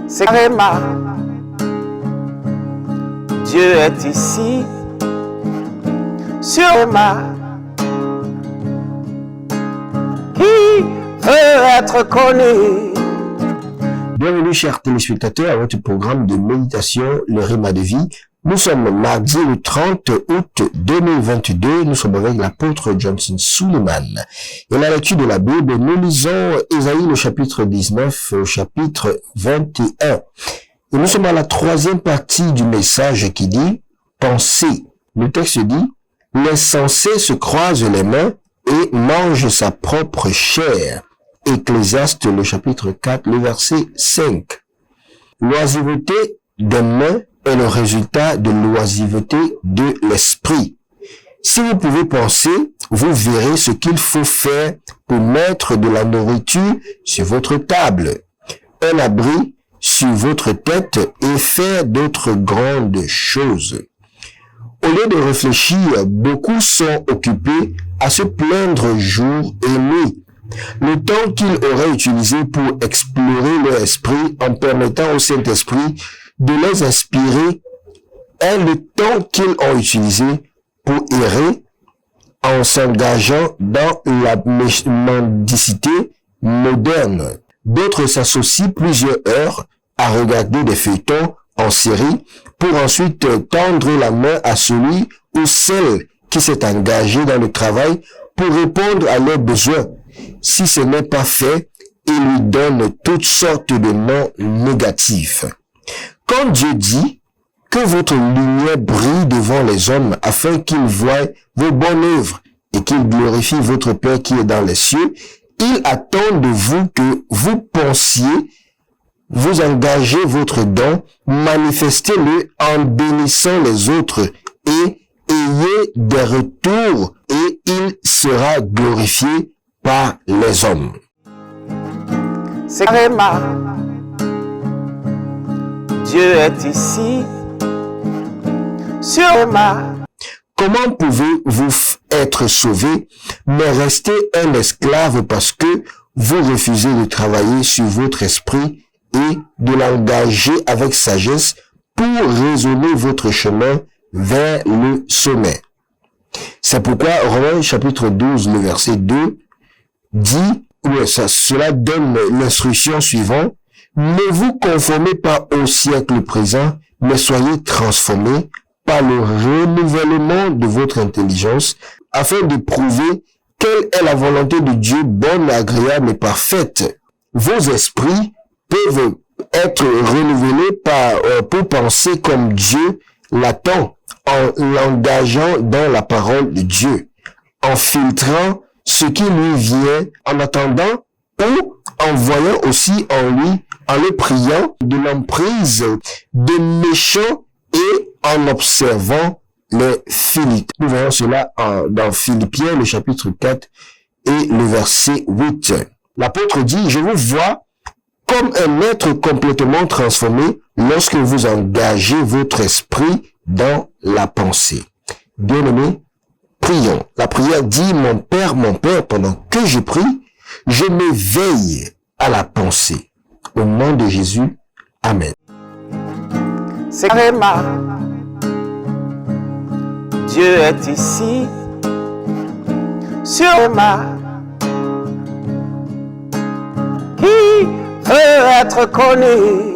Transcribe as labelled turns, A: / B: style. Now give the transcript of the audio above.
A: c'est Réma. Dieu est ici, sur Réma. Qui veut être connu?
B: Bienvenue chers téléspectateurs à votre programme de méditation, le Réma de vie. Nous sommes mardi le 30 août 2022. Nous sommes avec l'apôtre Johnson Suleiman. Et la lecture de la Bible, nous lisons Ésaïe le chapitre 19 au chapitre 21. Et nous sommes à la troisième partie du message qui dit « Pensez ». Le texte dit « L'insensé se croise les mains et mange sa propre chair ». Ecclésiaste le chapitre 4, le verset 5. L'oisiveté des mains est le résultat de l'oisiveté de l'esprit. Si vous pouvez penser, vous verrez ce qu'il faut faire pour mettre de la nourriture sur votre table, un abri sur votre tête et faire d'autres grandes choses. Au lieu de réfléchir, beaucoup sont occupés à se plaindre jour et nuit. Le temps qu'ils auraient utilisé pour explorer leur esprit en permettant au Saint-Esprit de les inspirer est le temps qu'ils ont utilisé pour errer en s'engageant dans la mendicité moderne. D'autres s'associent plusieurs heures à regarder des feuilletons en série pour ensuite tendre la main à celui ou celle qui s'est engagé dans le travail pour répondre à leurs besoins. Si ce n'est pas fait, il lui donne toutes sortes de noms négatifs. Quand Dieu dit que votre lumière brille devant les hommes afin qu'ils voient vos bonnes œuvres et qu'ils glorifient votre Père qui est dans les cieux, il attend de vous que vous pensiez, vous engagez votre don, manifestez-le en bénissant les autres et ayez des retours et il sera glorifié par les hommes.
A: C'est Réma. Dieu est ici, sur Réma.
B: Comment pouvez-vous être sauvé, mais rester un esclave parce que vous refusez de travailler sur votre esprit et de l'engager avec sagesse pour raisonner votre chemin vers le sommet? C'est pourquoi Romains chapitre 12, le verset 2 dit, cela donne l'instruction suivante: ne vous conformez pas au siècle présent, mais soyez transformés par le renouvellement de votre intelligence, afin de prouver quelle est la volonté de Dieu bonne, agréable et parfaite. Vos esprits peuvent être renouvelés pour penser comme Dieu l'attend, en l'engageant dans la parole de Dieu, en filtrant ce qui lui vient, en attendant ou en voyant aussi en lui, en le priant de l'emprise des méchants et en observant les Philippiens. Nous voyons cela dans Philippiens, le chapitre 4 et le verset 8. L'apôtre dit, je vous vois comme un être complètement transformé lorsque vous engagez votre esprit dans la pensée. Bien-aimés, prions. La prière dit, mon Père, pendant que je prie, je m'éveille à la pensée. Au nom de Jésus, Amen.
A: C'est Réma. Dieu est ici, sur Réma. Qui veut être connu?